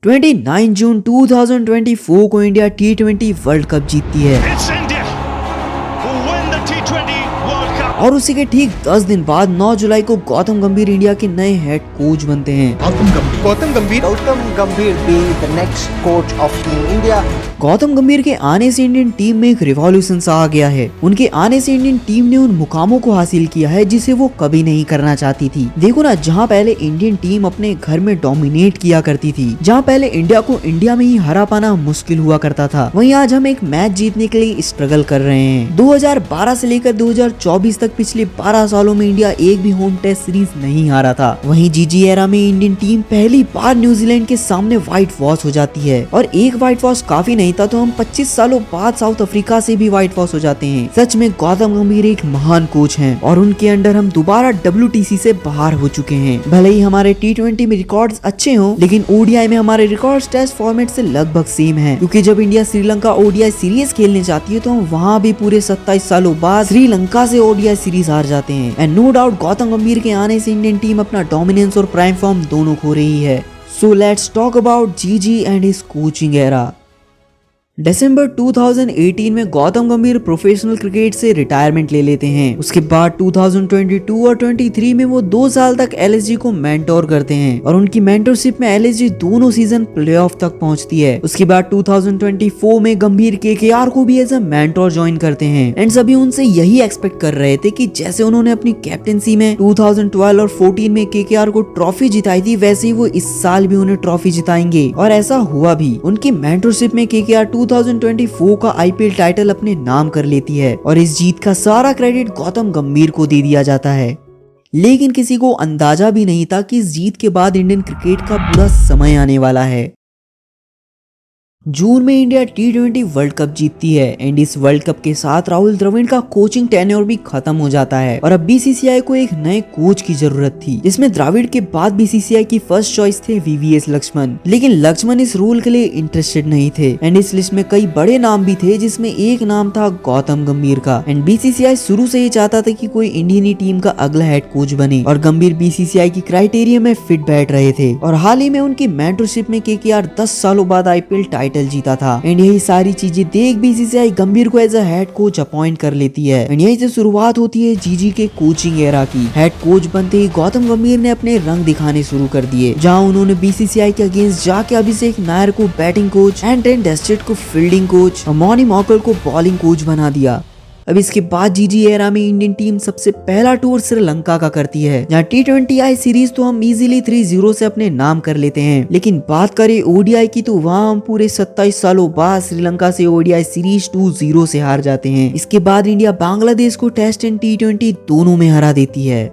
29 जून 2024 को India T20 world cup जीतती है It's India who win the T20 World Cup. और उसी के ठीक 10 दिन बाद 9 जुलाई को गौतम गंभीर इंडिया के नए हेड कोच बनते हैं। Gautam Gambhir be the next coach of Team India. Gautam गंभीर के आने से इंडियन टीम में एक रिवॉल्यूशन सा आ गया है। उनके आने से इंडियन टीम ने उन मुकामों को हासिल किया है जिसे वो कभी नहीं करना चाहती थी। देखो ना, जहाँ पहले इंडियन टीम अपने घर में डोमिनेट किया करती थी, जहाँ पहले इंडिया को इंडिया में ही हरा पाना मुश्किल हुआ करता था, वहीं आज हम एक मैच जीतने के लिए स्ट्रगल कर रहे हैं। 2012 से लेकर 2024 तक पिछले 12 सालों में इंडिया एक भी होम टेस्ट सीरीज नहीं हारा था। वहीं जीजी एरा में इंडियन टीम पहली बार न्यूजीलैंड के सामने व्हाइट वॉश हो जाती है, और एक व्हाइट वॉश काफी नहीं था तो हम 25 सालों बाद साउथ अफ्रीका से भी व्हाइट वॉश हो जाते हैं। सच में गौतम गंभीर एक महान कोच हैं और उनके अंडर हम दोबारा WTC से बाहर हो चुके हैं। भले ही हमारे T20 में रिकॉर्ड्स अच्छे हों, लेकिन ODI में हमारे रिकॉर्ड्स टेस्ट फॉर्मेट से लगभग सेम हैं, क्योंकि जब इंडिया श्रीलंका ODI सीरीज खेलने जाती है तो हम वहाँ भी पूरे 27 सालों बाद श्रीलंका से ODI सीरीज हार जाते हैं। एंड नो डाउट गौतम गंभीर के आने से इंडियन टीम अपना डोमिनेंस और प्राइम फॉर्म दोनों खो रही है। सो लेट्स टॉक अबाउट जीजी एंड हिज कोचिंग एरा। दिसंबर 2018 में गौतम गंभीर प्रोफेशनल क्रिकेट से रिटायरमेंट ले लेते हैं। उसके बाद 2022 और 23 में वो 2 साल तक LSG को मेंटोर करते हैं और उनकी मेंटरशिप में LSG दोनों सीजन प्लेऑफ तक पहुंचती है। उसके बाद 2024 में गंभीर KKR को भी एज अ मेंटोर ज्वाइन करते हैं एंड सभी उनसे यही एक्सपेक्ट कर रहे थे कि जैसे उन्होंने अपनी कैप्टेंसी में 2012 और 14 में KKR को ट्रॉफी जिताई थी, वैसे ही वो इस साल भी उन्हें ट्रॉफी जिताएंगे, और ऐसा हुआ भी। उनकी मेंटरशिप में KKR 2024 का IPL टाइटल अपने नाम कर लेती है और इस जीत का सारा क्रेडिट गौतम गंभीर को दे दिया जाता है। लेकिन किसी को अंदाजा भी नहीं था कि इस जीत के बाद इंडियन क्रिकेट का बुरा समय आने वाला है। जून में इंडिया T20 वर्ल्ड कप जीतती है एंड इस वर्ल्ड कप के साथ राहुल द्रविड़ का कोचिंग टेन्योर भी खत्म हो जाता है और अब BCCI को एक नए कोच की जरूरत थी, जिसमें द्रविड़ के बाद BCCI की फर्स्ट चॉइस थे VVS लक्ष्मण। लेकिन लक्ष्मण इस रोल के लिए इंटरेस्टेड नहीं थे एंड इस लिस्ट में कई बड़े नाम भी थे, जिसमें एक नाम था गौतम गंभीर का। एंड BCCI शुरू से ही चाहता था कि कोई इंडियन ही टीम का अगला हेड कोच बने और गंभीर BCCI की क्राइटेरिया में फिट बैठ रहे थे। और हाल ही में उनकी मेंटरशिप में KKR 10 सालों बाद IPL टाइटल जीता था एंड यही सारी चीजें देख BCCI गंभीर को as a head coach appoint कर लेती है एंड यही से शुरुआत होती है जीजी के कोचिंग एरा की। हेड कोच बनते ही गौतम गंभीर ने अपने रंग दिखाने शुरू कर दिए, जहां उन्होंने BCCI के अगेंस्ट जाके अभिषेक नायर को बैटिंग कोच एंड ट्रेंट डेस्टेट को फील्डिंग कोच और मॉनी मॉकल को बॉलिंग कोच बना दिया। अब इसके बाद जीजी एरा में इंडियन टीम सबसे पहला टूर श्रीलंका का करती है, जहाँ T20I सीरीज तो हम इजीली 3-0 से अपने नाम कर लेते हैं, लेकिन बात करें ODI की तो वहाँ हम पूरे 27 सालों बाद श्रीलंका से ODI सीरीज 2-0 से हार जाते हैं। इसके बाद इंडिया बांग्लादेश को टेस्ट एंड T20 दोनों में हरा देती है।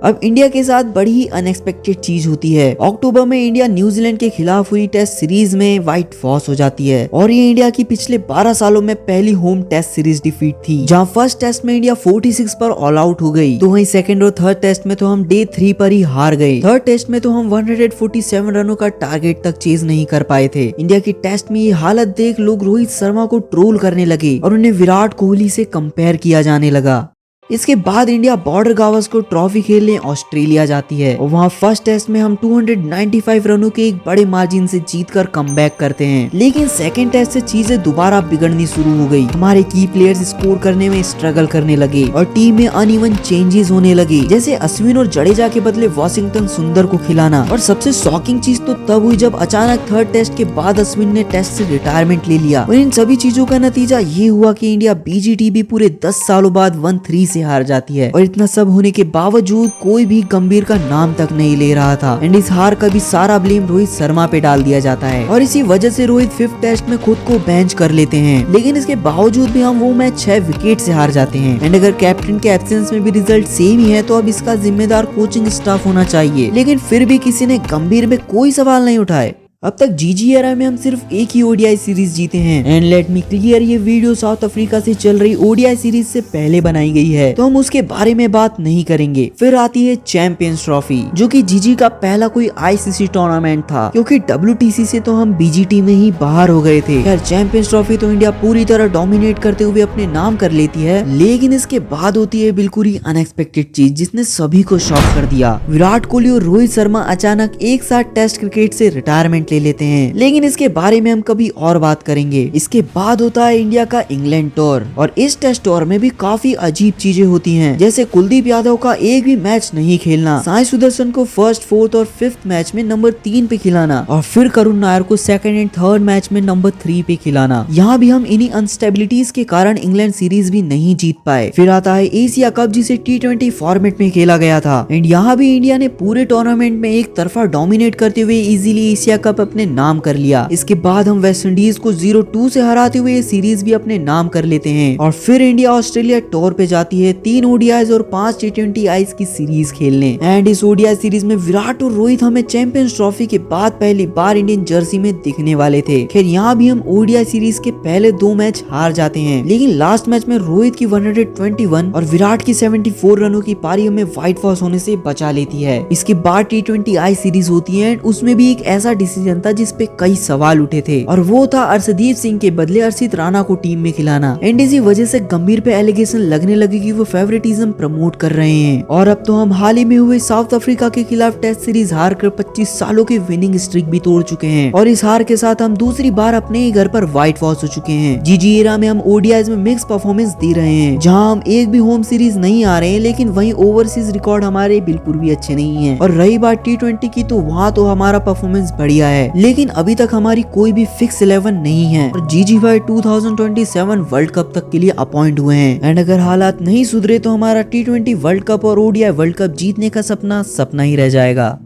अब इंडिया के साथ बड़ी ही अनएक्सपेक्टेड चीज होती है। अक्टूबर में इंडिया न्यूजीलैंड के खिलाफ हुई टेस्ट सीरीज में व्हाइट वॉश हो जाती है और ये इंडिया की पिछले 12 सालों में पहली होम टेस्ट सीरीज डिफीट थी, जहां फर्स्ट टेस्ट में इंडिया 46 पर ऑल आउट हो गई, तो वहीं सेकंड और थर्ड टेस्ट में तो हम डे 3 पर ही हार गए। थर्ड टेस्ट में तो हम 147 रनों का टारगेट तक चेज नहीं कर पाए थे। इंडिया की टेस्ट में ये हालत देख लोग रोहित शर्मा को ट्रोल करने लगे और उन्हें विराट कोहली से कंपेयर किया जाने लगा। इसके बाद इंडिया बॉर्डर गावस्कर ट्रॉफी खेलने ऑस्ट्रेलिया जाती है और वहाँ फर्स्ट टेस्ट में हम 295 रनों के एक बड़े मार्जिन से जीतकर कमबैक करते हैं। लेकिन सेकंड टेस्ट से चीजें दोबारा बिगड़नी शुरू हो गई। हमारे की प्लेयर्स स्कोर करने में स्ट्रगल करने लगे और टीम में अनइवन चेंजेस होने लगे, जैसे अश्विन और जडेजा के बदले वॉशिंगटन सुंदर को खिलाना। और सबसे शॉकिंग चीज तो तब हुई जब अचानक थर्ड टेस्ट के बाद अश्विन ने टेस्ट से रिटायरमेंट ले लिया और इन सभी चीजों का नतीजा ये हुआ कि इंडिया BGTB पूरे 10 सालों बाद 1-3 से हार जाती है। और इतना सब होने के बावजूद कोई भी गंभीर का नाम तक नहीं ले रहा था एंड इस हार का भी सारा ब्लेम रोहित शर्मा पे डाल दिया जाता है और इसी वजह से रोहित 5th टेस्ट में खुद को बेंच कर लेते हैं। लेकिन इसके बावजूद भी हम वो मैच 6 विकेट से हार जाते हैं एंड अगर कैप्टन के एब्सेंस में भी रिजल्ट सेम ही है तो अब इसका जिम्मेदार कोचिंग स्टाफ होना चाहिए, लेकिन फिर भी किसी ने गंभीर में कोई सवाल नहीं उठाए। अब तक जीजी एरा में हम सिर्फ एक ही ODI सीरीज जीते हैं एंड लेट मी क्लियर, ये वीडियो साउथ अफ्रीका से चल रही ODI सीरीज से पहले बनाई गई है, तो हम उसके बारे में बात नहीं करेंगे। फिर आती है चैंपियंस ट्रॉफी, जो कि जीजी का पहला कोई ICC टूर्नामेंट था, क्योंकि WTC से तो हम BGT में ही बाहर हो गए थे। खैर चैंपियंस ट्रॉफी तो इंडिया पूरी तरह डोमिनेट करते हुए अपने नाम कर लेती है, लेकिन इसके बाद होती है बिल्कुल ही अनएक्सपेक्टेड चीज जिसने सभी को शॉक कर दिया। विराट कोहली और रोहित शर्मा अचानक एक साथ टेस्ट क्रिकेट से रिटायरमेंट ले लेते हैं, लेकिन इसके बारे में हम कभी और बात करेंगे। इसके बाद होता है इंडिया का इंग्लैंड टूर, और इस टेस्ट टूर में भी काफी अजीब चीजें होती हैं, जैसे कुलदीप यादव का एक भी मैच नहीं खेलना, साई सुदर्शन को फर्स्ट, फोर्थ और फिफ्थ मैच में नंबर 3 पे खिलाना, और फिर करुण नायर को सेकंड एंड थर्ड मैच में नंबर 3 पे खिलाना। यहाँ भी हम इन्हीं अनस्टेबिलिटीज के कारण इंग्लैंड सीरीज भी नहीं जीत पाए। फिर आता है एशिया कप, जिसे T20 फॉर्मेट में खेला गया था, एंड यहाँ भी इंडिया ने पूरे टूर्नामेंट में एक तरफा डोमिनेट करते हुए इजीली एशिया कप अपने नाम कर लिया। इसके बाद हम वेस्ट इंडीज को 0-2 से हराते हुए ये सीरीज भी अपने नाम कर लेते हैं, और फिर इंडिया ऑस्ट्रेलिया टूर पे जाती है 3 ODIs और 5 T20Is की सीरीज खेलने। एंड इस ODI सीरीज में विराट और रोहित हमें चैंपियंस ट्रॉफी के बाद पहली बार इंडियन जर्सी में दिखने वाले थे। खैर यहाँ भी हम ODI सीरीज के पहले 2 मैच हार जाते हैं, लेकिन लास्ट मैच में रोहित की 121 और विराट की 74 रनों की पारी हमें व्हाइट वॉश होने से बचा लेती है। इसके बाद T20I सीरीज होती है, उसमें भी एक ऐसा डिसीजन था जिसपे कई सवाल उठे थे, और वो था अर्शदीप सिंह के बदले अर्शित राणा को टीम में खिलाना। एंड इसी वजह से गंभीर पे एलिगेशन लगने लगे कि वो फेवरेटिज्म प्रमोट कर रहे हैं। और अब तो हम हाल ही में हुए साउथ अफ्रीका के खिलाफ टेस्ट सीरीज हार कर 25 सालों की विनिंग स्ट्रिक भी तोड़ चुके हैं, और इस हार के साथ हम दूसरी बार अपने ही घर पर व्हाइट वॉश हो चुके हैं। जीजी एरा में हम ODIs में मिक्स परफॉर्मेंस दे रहे हैं, जहां हम एक भी होम सीरीज नहीं आ रहे हैं, लेकिन वहीं ओवरसीज रिकॉर्ड हमारे बिल्कुल भी अच्छे नहीं है। और रही बात T20 की, तो वहाँ तो हमारा परफॉर्मेंस बढ़िया है, लेकिन अभी तक हमारी कोई भी फिक्स 11 नहीं है, और जीजी भाई 2027 वर्ल्ड कप तक के लिए अपॉइंट हुए हैं। एंड अगर हालात नहीं सुधरे तो हमारा T20 वर्ल्ड कप और ODI वर्ल्ड कप जीतने का सपना ही रह जाएगा।